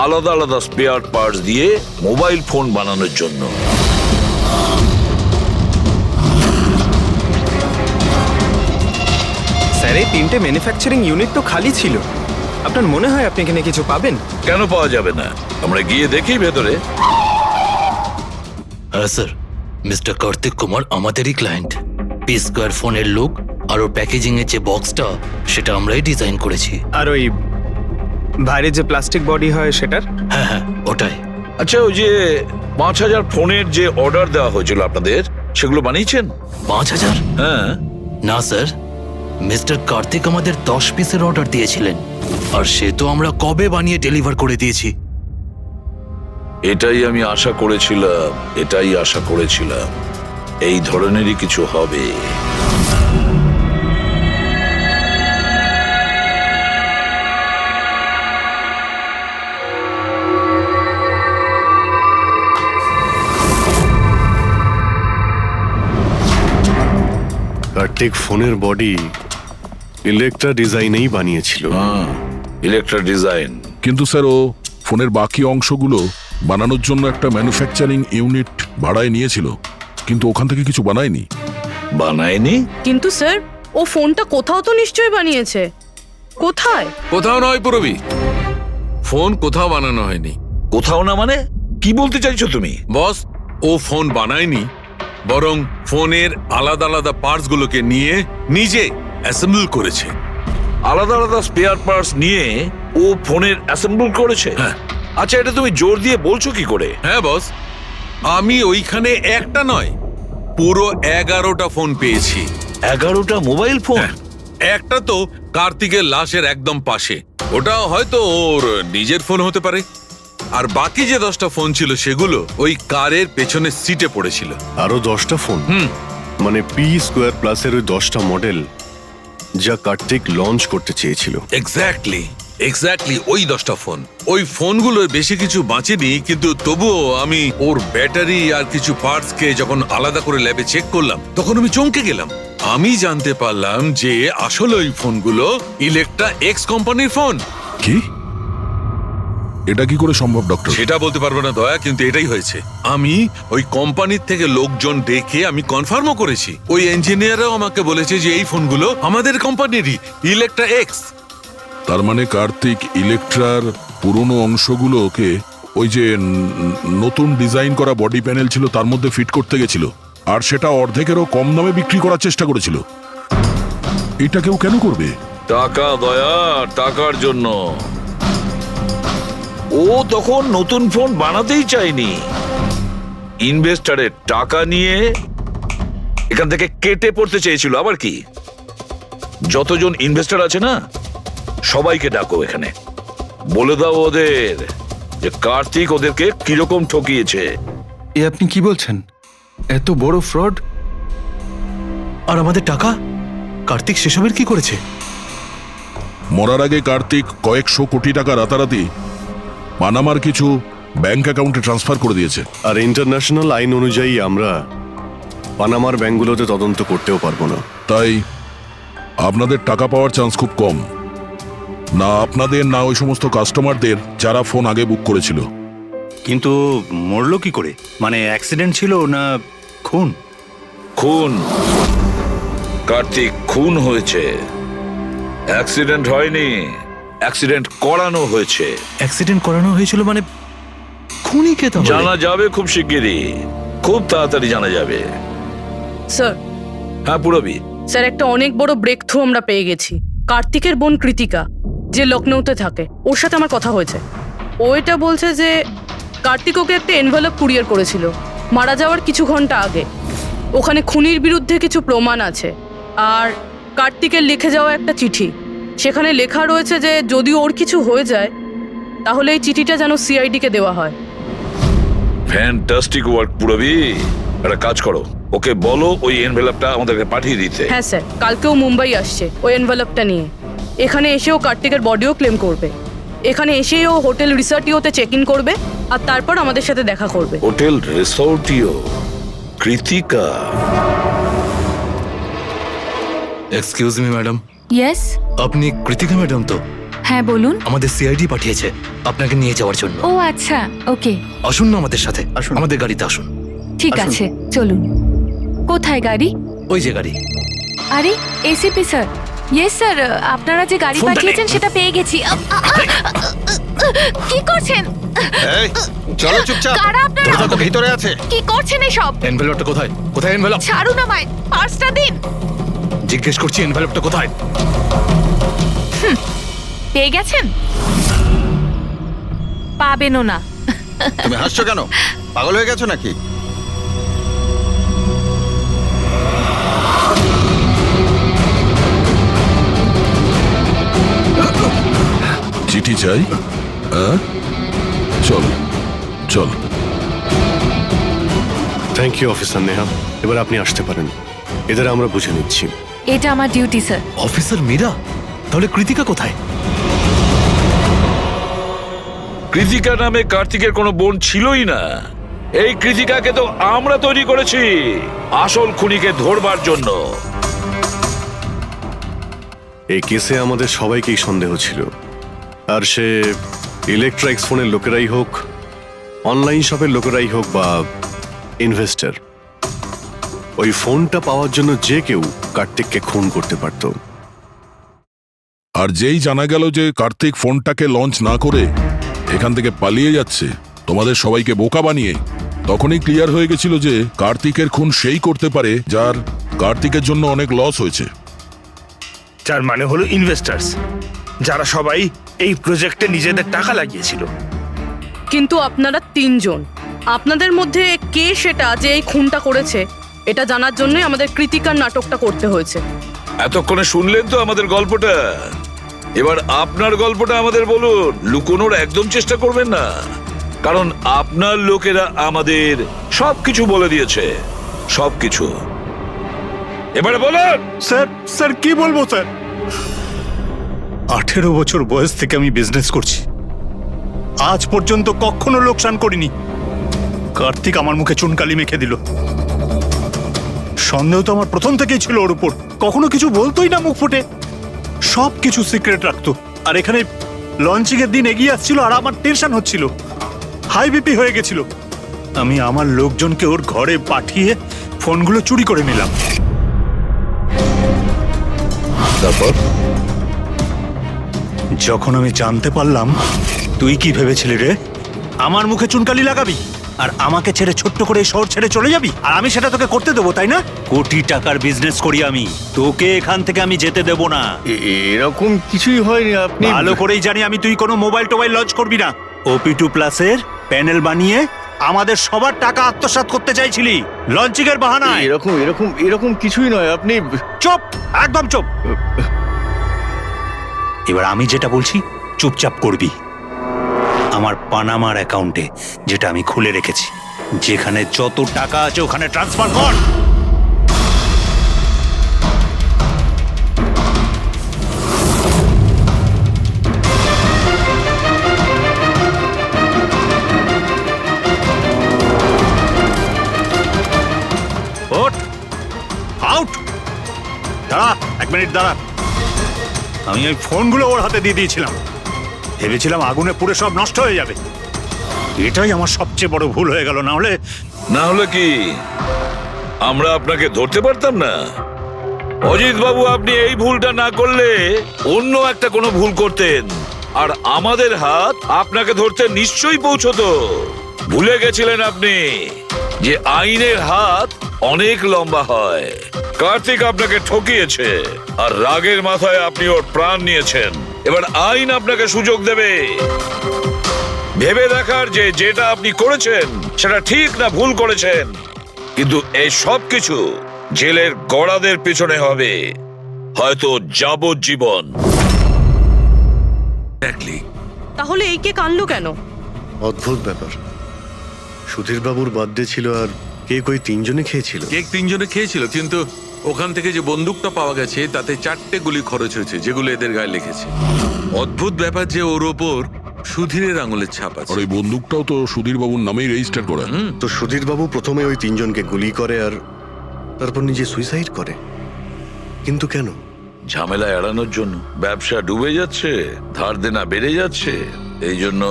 আলাদা আলাদা স্পেয়ার পার্টস দিয়ে মোবাইল ফোন বানানোর জন্য। স্যার, এই 3টে ম্যানুফ্যাকচারিং ইউনিট তো খালি ছিল। আপনার মনে হয় আপনি এখানে কিছু পাবেন? কেন পাওয়া যাবে না? আমরা গিয়ে দেখি ভেতরে। হ্যাঁ স্যার, মিস্টার কার্তিক কুমার আমাদেরই ক্লায়েন্ট। পি স্কোয়ার ফোনের লোক, আর ওর প্যাকেজিং এর যে বক্সটা সেটা আমরাই ডিজাইন করেছি। আর ওই বাইরে যে প্লাস্টিক বডি হয় সেটার? হ্যাঁ হ্যাঁ, ওটাই। আচ্ছা, ওই যে 5,000 ফোনের যে অর্ডার দেওয়া হয়েছিল আপনাদের, সেগুলো বানিয়েছেন? 5,000? হ্যাঁ। না স্যার, মিস্টার কার্তিক আমাদের 10 পিসের অর্ডার দিয়েছিলেন, আর সে তো আমরা কবে বানিয়ে ডেলিভার করে দিয়েছি। এটাই আমি আশা করেছিলাম, এই ধরনেরই কিছু হবে। কার্তিক ফোনের বডি ইলেকট্রা ডিজাইনেই বানিয়েছিল। Electra design. কিন্তু স্যার, ও ফোনের বাকি অংশগুলো বানানোর জন্য একটা ম্যানুফ্যাকচারিং ইউনিট ভাড়ায় নিয়েছিল, কিন্তু ওখান থেকে কিছু বানায়নি। বানায়নি? কিন্তু স্যার, ও ফোনটা কোথাও তো নিশ্চয়ই বানিয়েছে। কোথায়? কোথাও নয় পুরবি, ফোন কোথাও বানানো হয়নি। কোথাও না মানে কি বলতে চাইছো তুমি? বস, ও ফোন বানায়নি, বরং ফোনের আলাদা আলাদা পার্টস গুলোকে নিয়ে নিজে অ্যাসেম্বল করেছে। আলাদা আলাদা স্পেয়ার পার্টস নিয়ে ও ফোনের অ্যাসেম্বল করেছে? হ্যাঁ। আচ্ছা, এটা তুমি জোর দিয়ে বলছো কি করে? হ্যাঁ বস, আমি ওইখানে একটা নয়, পুরো 11টা ফোন পেয়েছি। 11টা মোবাইল ফোন? একটা তো কার্তিকের লাশের একদম পাশে, ওটা হয়তো ওর নিজের ফোন হতে পারে। আর বাকি যে 10টা ফোন ছিল সেগুলো ওই কারের পেছনের সিটে পড়েছিল। আরো 10টা ফোন? মানে পি স্কোয়ার প্লাসের ওই 10টা মডেল যা কার্তিক লঞ্চ করতে চেয়েছিল। এক্স্যাক্টলি ওই 10টা ফোন। ওই ফোনগুলোর বেশি কিছু বাঁচেনি, কিন্তু তবুও আমি ওর ব্যাটারি আর কিছু পার্টসকে যখন আলাদা করে ল্যাবে চেক করলাম, তখন আমি চমকে গেলাম। আমি জানতে পারলাম যে আসলে ওই ফোনগুলো ইলেকট্রা এক্স কোম্পানির ফোন। কি? এটা কি করে সম্ভব ডক্টর? সেটা বলতে পারবো না দয়া, কিন্তু এটাই হয়েছে। আমি ওই কোম্পানির থেকে লোকজন ডেকে আমি কনফার্মও করেছি। ওই ইঞ্জিনিয়াররাও আমাকে বলেছে যে এই ফোনগুলো আমাদের কোম্পানিরই, ইলেকট্রা এক্স। তার মানে কার্তিক ইলেকট্রার পুরনো অংশগুলোকে ওই যে নতুন ডিজাইন করা বডি প্যানেল ছিল তার মধ্যে ফিট করতে গেছিল, আর সেটা অর্ধেকেরও কম দামে বিক্রি করার চেষ্টা করেছিল। এটা কেউ কেন করবে? টাকা, দয়া, টাকার জন্য। ও ও তখন নতুন ফোন বানাতেই চায়নি, ইনভেস্টারের টাকা নিয়ে এখান থেকে কেটে পড়তে চেয়েছিল। আবার কি, যতজন ইনভেস্টর আছে না সবাইকে ডাকো এখানে, বলে দাও ওদের যে কার্তিক ওদেরকে কিরকম ঠকিয়েছে। এ আপনি কি বলছেন? এত বড় ফ্রড! আর আমাদের টাকা কার্তিক সেসবের কি করেছে? মরার আগে কার্তিক কয়েকশো কোটি টাকা রাতারাতি পানামার কিছু ব্যাংক অ্যাকাউন্টে ট্রান্সফার করে দিয়েছে। আর ইন্টারন্যাশনাল আইন অনুযায়ী আমরা পানামার ব্যাংকগুলোতে তদন্ত করতেও পারবো না। তাই আপনাদের টাকা পাওয়ার চান্স খুব কম। না আপনাদের, না ওই সমস্ত কাস্টমারদের যারা ফোন আগে বুক করেছিল। কিন্তু মরলো কি করে? মানে অ্যাক্সিডেন্ট ছিল না খুন? খুন। কার্তিক খুন হয়েছে, অ্যাক্সিডেন্ট হয়নি, অ্যাক্সিডেন্ট করানো হয়েছে। অ্যাক্সিডেন্ট করানো হয়েছিল মানে খুনি কে তাহলে? জানা যাবে খুব শিগগিরই, খুব তাড়াতাড়ি জানা যাবে। স্যার, হ্যাঁ পুরবি। স্যার একটা অনেক বড় ব্রেক থ্রু আমরা পেয়ে গেছি। কার্তিকের বোন কৃতিকা, যে লখনৌতে থাকে, ওর সাথে আমার কথা হয়েছে। ও এটা বলছে যে কার্তিক ওকে একটা এনভেলপ কুরিয়ার করেছিল মারা যাওয়ার কিছু ঘন্টা আগে। ওখানে খুনির বিরুদ্ধে কিছু প্রমাণ আছে, আর কার্তিকের লিখে যাওয়া একটা চিঠি, সেখানে লেখা রয়েছে যে যদি ওর কিছু হয়ে যায় তাহলে এই চিঠিটা যেন সিআইডিকে দেওয়া হয়। ফ্যান্টাস্টিক ওয়ার্ক পুরবি। একটা কাজ করো, ওকে বলো ওই এনভেলপটা আমাদেরকে পাঠিয়ে দিতে। হ্যাঁ স্যার, কালকেও মুম্বাই আসছে ওই এনভেলপটা নিয়ে। এখানে এসেও কার্তিকের বডিও ক্লেম করবে। এখানে এসেই ও হোটেল রিসর্টিওতে চেক ইন করবে, আর তারপর আমাদের সাথে দেখা করবে। Hotel Resortio? Kritika? Excuse me madam. Yes, আপনি কৃতিকা ম্যাডাম তো? হ্যাঁ বলুন। আমাদের সিআইডি পাঠিয়েছে আপনাকে নিয়ে যাওয়ার জন্য। ও আচ্ছা, ওকে। আসুন না আমাদের সাথে, আমাদের গাড়িতে আসুন। ঠিক আছে, চলুন। কোথায় গাড়ি? ওই যে গাড়ি। আরে এসিপি স্যার। ইয়েস স্যার, আপনারা যে গাড়ি ফোনটা পাঠিয়েছেন নে। সেটা পেয়ে গেছি। কি করছেন? এই চলো চুপচাপ। কারা আপনারা? দরজা তো ভিতরে আছে। কি করছেন এসব? এনভেলপটা কোথায়? কোথায় এনভেলপ? ছাড়ুন আমায়, পার্সটা দিন। জিজ্ঞেস করছি এনভেলপটা কোথায়? পেয়ে গেছেন? পাবেনও না। তুমি হাসছো কেন? পাগল হয়ে গেছো নাকি? চিঠি চাই? চল চল। থ্যাংক ইউ অফিসার নেহা, এবার আপনি আসতে পারেন। এদের আমরা বুঝে নিচ্ছি। এটা আমার ডিউটি স্যার। অফিসার মীরা? তাহলে কৃতিকা কোথায়? কৃতিকা নামে কার্তিকের কোনো বোন ছিলই না। এই কৃতিকাকে তো আমরা তৈরি করেছি আসল খুনিকে ধরবার জন্য। এই কেসে আমাদের সবাইকেই সন্দেহ ছিল, আর সে ইলেকট্রিক্স ফোনের লোকেরাই হোক, অনলাইন শপের লোকেরাই হোক, বা ইনভেস্টর, ওই ফোনটা পাওয়ার জন্য যে কেউ কার্তিককে খুন করতে পারত। আর যেই জানা গেল যে কার্তিক ফোনটাকে লঞ্চ না করে এখান থেকে পালিয়ে যাচ্ছে তোমাদের সবাইকে বোকা বানিয়ে, তখনই ক্লিয়ার হয়ে গেছিল যে কার্তিকের খুন সেই করতে পারে যার কার্তিকের জন্য অনেক লস হয়েছে। যার মানে হলো ইনভেস্টার্স, যারা সবাই এই প্রজেক্টে নিজেদের টাকা লাগিয়েছিল। কিন্তু আপনারা তিনজন, আপনাদের মধ্যে কে সেটা যে এই খুনটা করেছে এটা জানার জন্যই আমাদের কৃতিকার নাটকটা করতে হয়েছে। এতক্ষণে শুনলেন তো আমাদের গল্পটা, এবার আপনার গল্পটা আমাদের বলুন। লুকোনোর একদম চেষ্টা করবেন না, কারণ আপনার লোকেরা আমাদের সবকিছু বলে দিয়েছে, সবকিছু। এবারে বলুন। স্যার কি বলবো স্যার? 18 বছর বয়স থেকে আমি বিজনেস করছি, আজ পর্যন্ত কখনো লোকসান করিনি। কার্তিক আমার মুখে চুনকালি মেখে দিল। সন্দেহ তো আমার প্রথম থেকেই ছিল ওর উপর। কখনো কিছু বলতোই না মুখ ফুটে, সব কিছু সিক্রেট রাখতো। আর এখানে লঞ্চিং এর দিন এগিয়ে আসছিল আর আমার টেনশন হচ্ছিল, হাই বিপি হয়ে গেছিল। আমি আমার লোকজনকে ওর ঘরে পাঠিয়ে ফোনগুলো চুরি করে নিলাম। তারপর যখন আমি জানতে পারলাম, তুই কি ভেবেছিলি রে? আমার মুখে চুনকালি লাগাবি আর আমাকে ছেড়ে ছোট্ট করে শহর ছেড়ে চলে যাবি, আর আমি সেটা তোকে করতে দেবো, তাই না? কোটি টাকার বিজনেস করি আমি, তোকে এখান থেকে আমি যেতে দেবো না। এরকম কিছুই হয়নি। আপনি ভালো করেই জানি আমি তুই কোনো মোবাইল টোবাইল লঞ্চ করবি না। OP2 প্লাসের প্যানেল বানিয়ে আমাদের সবার টাকা আত্মসাৎ করতে চাইছিলি লঞ্চিং এর বাহানায়। এরকম এরকম এরকম কিছুই নয়, আপনি চুপ, একদম চুপ। এবার আমি যেটা বলছি চুপচাপ করবি। আমার পানামার অ্যাকাউন্টে, যেটা আমি খুলে রেখেছি, যেখানে যত টাকা আছে ওখানে ট্রান্সফার কর। ওঠ, আউট। দাঁড়া, 1 মিনিট দাঁড়া। আমি ওই ফোনগুলো ওর হাতে দিয়ে দিয়েছিলাম, ভেবেছিলাম আগুনে পুড়ে সব নষ্ট হয়ে যাবে। এটাই আমার সবচেয়ে বড় ভুল হয়ে গেল। না হলে কি আমরা আপনাকে ধরতে পারতাম না? অজিত বাবু, আপনি এই ভুলটা না করলে অন্য একটা কোনো ভুল করতেন, আর আমাদের হাত আপনাকে ধরতে নিশ্চয়ই পৌঁছতো। ভুলে গেছিলেন আপনি যে আইনের হাত অনেক লম্বা হয়। কার্তিক আপনাকে ঠকিয়েছে, আর রাগের মাথায় আপনি ওর প্রাণ নিয়েছেন। এবার আইন আপনাকে সুযোগ দেবে ভেবে দেখার যে যেটা আপনি করেছেন সেটা ঠিক না ভুল করেছেন। কিন্তু এই সব কিছু জেলের গড়াদের পিছনে হবে, হয়তো যাবজ্জীবন। তাহলে এই কে কানলো কেন? অদ্ভুত ব্যাপার। সুধীর বাবুর বার্থডে ছিল আর কেক ওই 3 জনে খেয়েছিল। কেক 3 জনে খেয়েছিল, কিন্তু ওখান থেকে যে বন্দুকটা পাওয়া গেছে তাতে 4টে গুলি খরচ হয়েছে, যেগুলো এদের গায়ে লেগেছে। অদ্ভুত ব্যাপার যে ওর ওপর সুধীরের আঙুলের ছাপ আছে। আর এই বন্দুকটাও তো সুধীর বাবুর নামেই রেজিস্টার করা। তো সুধীর বাবু প্রথমে ওই 3 জনকে গুলি করে আর তারপর নিজে সুইসাইড করে। কিন্তু কেন? ঝামেলা এড়ানোর জন্য। ব্যবসা ডুবে যাচ্ছে, ধার দেনা বেড়ে যাচ্ছে, এই জন্য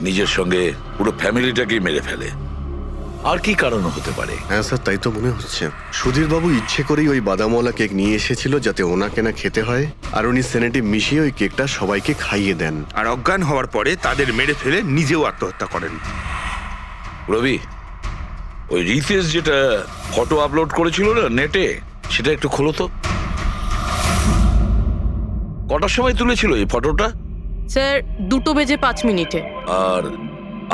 নিজের সঙ্গে পুরো ফ্যামিলিটাকেই মেরে ফেলে। আর কি কারণ হতে পারে? হ্যাঁ স্যার, তাই তো মনে হচ্ছে। সুধীর বাবু ইচ্ছে করেই ওই বাদামওয়ালা কেক নিয়ে এসেছিল যাতে ওনাকে না খেতে হয়, আর উনি সেনেটে মিশিয়ে ওই কেকটা সবাইকে খাইয়ে দেন। আর অজ্ঞান হওয়ার পরে তাদের মেরে ফেলে নিজেও আত্মহত্যা করেন। রবি, ওই রিতেশ যেটা ফটো আপলোড করেছিল না নেটে, সেটা একটু খোলো তো। কটার সময় তুলেছিল এই ফটোটা? স্যার 2:05 আর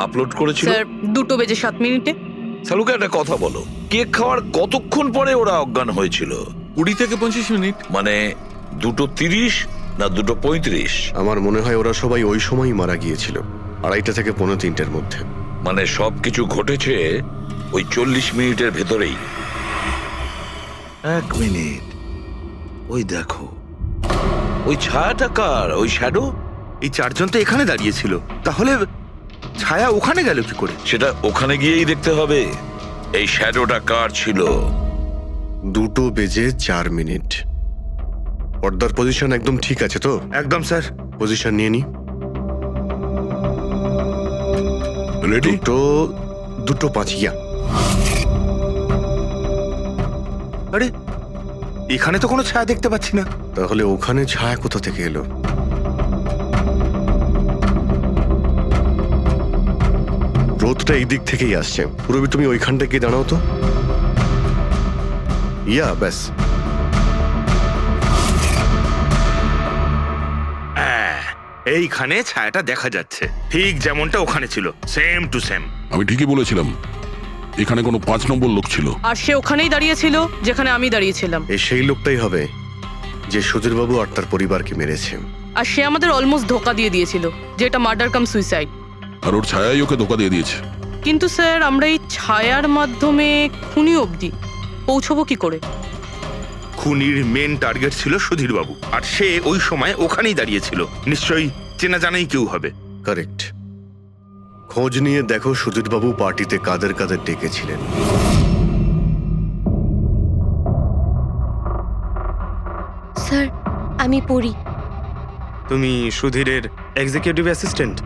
আপলোড করেছিল স্যার 2:07। সালুকে একটা কথা বলো, কেক খাওয়ার কতক্ষণ পরে ওরা অজ্ঞান হয়েছিল? 20 থেকে 25 মিনিট। মানে 2:30 না 2:35? আমার মনে হয় ওরা সবাই ওই সময়ই মারা গিয়েছিল, 2:30 থেকে 3:45-এর মধ্যে। মানে সবকিছু ঘটেছে ওই 40 মিনিটের ভেতরেই। 1 মিনিট, ওই দেখো, ওই ছায়াটা কার? ওই শ্যাডো? এই 4 জন তো এখানে দাঁড়িয়ে ছিল, তাহলে ছায়া ওখানে গেল কি করে? সেটা ওখানে গিয়েই দেখতে হবে। এই শ্যাডোটা কার ছিল? 2:04। পর্দার পজিশন একদম ঠিক আছে তো? একদম স্যার। পজিশন নিয়ে নি। রেডি? 2:05 ইয়া। আরে এখানে তো কোনো ছায়া দেখতে পাচ্ছি না। তাহলে ওখানে ছায়া কোথা থেকে এলো? রোদটা এই দিক থেকেই আসছে। পুরবি, তুমি ওইখানটা গিয়ে দাঁড়াও তো। ইয়া, ব্যাস। এইখানে ছায়াটা দেখা যাচ্ছে, ঠিক যেমনটা ওখানে ছিল, সেম টু সেম। আমি ঠিকই বলেছিলাম, এখানে কোনো 5 নম্বর লোক ছিল। আর সে ওখানেই দাঁড়িয়েছিল যেখানে আমি দাঁড়িয়েছিলাম। এই সেই লোকটাই হবে যে সুধীর বাবু আর তার পরিবারকে মেরেছে। আর সে আমাদের অলমোস্ট ধোকা দিয়ে দিয়েছিল যে এটা মার্ডার কাম সুইসাইড। আর ওর ছায়াই ওকে ধোকা দিয়ে দিয়েছে। কিন্তু স্যার আমরা এই ছায়ার মাধ্যমে খুনি অবধি পৌঁছবো কি করে? খুনির মেন টার্গেট ছিল সুধীর বাবু, আর সে ওই সময় ওখানেই দাঁড়িয়েছিল। নিশ্চয়ই চেনা জানাই কেউ হবে। কারেক্ট। খোঁজ নিয়ে দেখো সুধীর বাবু পার্টিতে কাদের কাদের ডেকেছিলেন। স্যার আমি পড়ি। তুমি সুধীরের এক্সিকিউটিভ অ্যাসিস্ট্যান্ট?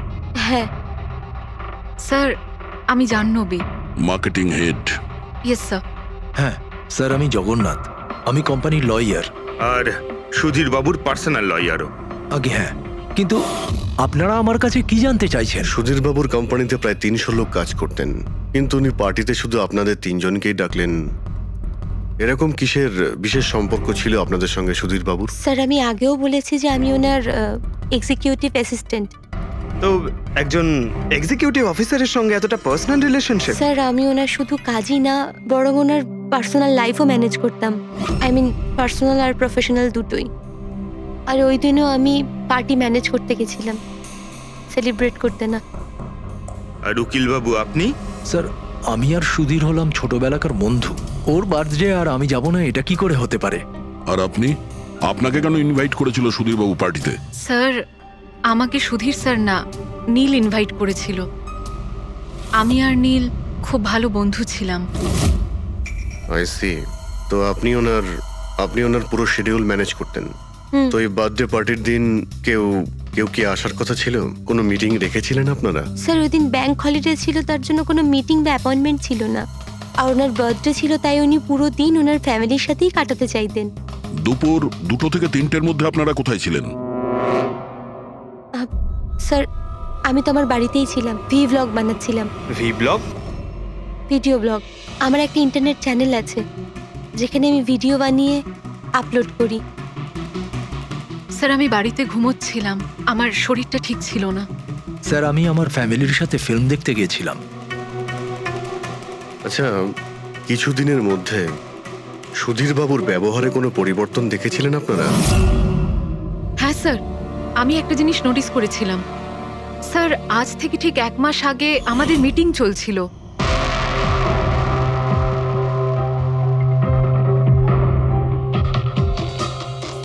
হ্যাঁ স্যার, আমি Jahnavi. Marketing head. Yes sir. হ্যাঁ স্যার, আমি জগন্নাথ, আমি কোম্পানির লয়ার। আর সুধীর বাবুর পার্সোনাল লয়ারও। আগে হ্যাঁ, কিন্তু আপনারা আমার কাছে কি জানতে চাইছেন? সুধীর বাবুর কোম্পানিতে প্রায় 300 লোক কাজ করতেন, কিন্তু উনি পার্টিতে শুধু আপনাদের 3 জনকেই ডাকলেন। এরকম কিসের বিশেষ সম্পর্ক ছিল আপনাদের সঙ্গে সুধীর বাবুর? স্যার আমি আগেও বলেছি যে আমি ওনার এক্সিকিউটিভ অ্যাসিস্ট্যান্ট। তো একজন এক্সিকিউটিভ অফিসারের সঙ্গে এতটা পার্সোনাল রিলেশনশিপ? স্যার আমি ওনার শুধু কাজই না বরং ওনার পার্সোনাল লাইফও ম্যানেজ করতাম। আই মিন পার্সোনাল আর প্রফেশনাল দুটোই। আর ওই দিনও আমি পার্টি ম্যানেজ করতে গেছিলাম, সেলিব্রেট করতে না। আর উকিল বাবু আপনি? স্যার আমি আর সুধীর হলাম ছোটবেলাকার বন্ধু। ওর বার্থডে আর আমি যাব না, এটা কি করে হতে পারে? আর আপনি, আপনাকে কেন ইনভাইট করেছিল সুধীরবাবু পার্টিতে? স্যার আমাকে সুধীর স্যার না, নীল ইনভাইট করেছিল। আমি আর নীল খুব ভালো বন্ধু ছিলাম। I see. তো আপনি ওনার পুরো শিডিউল ম্যানেজ করতেন। তো এই বার্থডে পার্টির দিন কেউ কি আসার কথা ছিল? কোনো মিটিং রেখেছিলেন আপনারা? স্যার ওই দিন ব্যাংক হলিডে ছিল, তার জন্য কোনো মিটিং বা অ্যাপয়েন্টমেন্ট ছিল না। আর ওনার বার্থডে ছিল, তাই উনি পুরো দিন ওনার ফ্যামিলির সাথেই কাটাতে চাইতেন। দুপুর 2টো থেকে 3টের মধ্যে আপনারা কোথায় ছিলেন? স্যার আমি তো আমার বাড়িতেই ছিলাম, ভি ব্লগ বানাচ্ছিলাম। Vlog? Video blog. আমার একটা ইন্টারনেট চ্যানেল আছে যেখানে আমি ভিডিও বানিয়ে আপলোড করি। স্যার আমি বাড়িতে ঘুমোচ্ছিলাম, আমার শরীরটা ঠিক ছিল না। স্যার আমি আমার ফ্যামিলির সাথে ফিল্ম দেখতে গিয়েছিলাম। আচ্ছা, কিছুদিনের মধ্যে সুধীর বাবুর ব্যবহারে কোনো পরিবর্তন দেখেছিলেন আপনারা? হ্যাঁ স্যার, আমি একটা জিনিস নোটিস করেছিলাম। স্যার আজ থেকে ঠিক 1 মাস আগে আমাদের মিটিং চলছিল।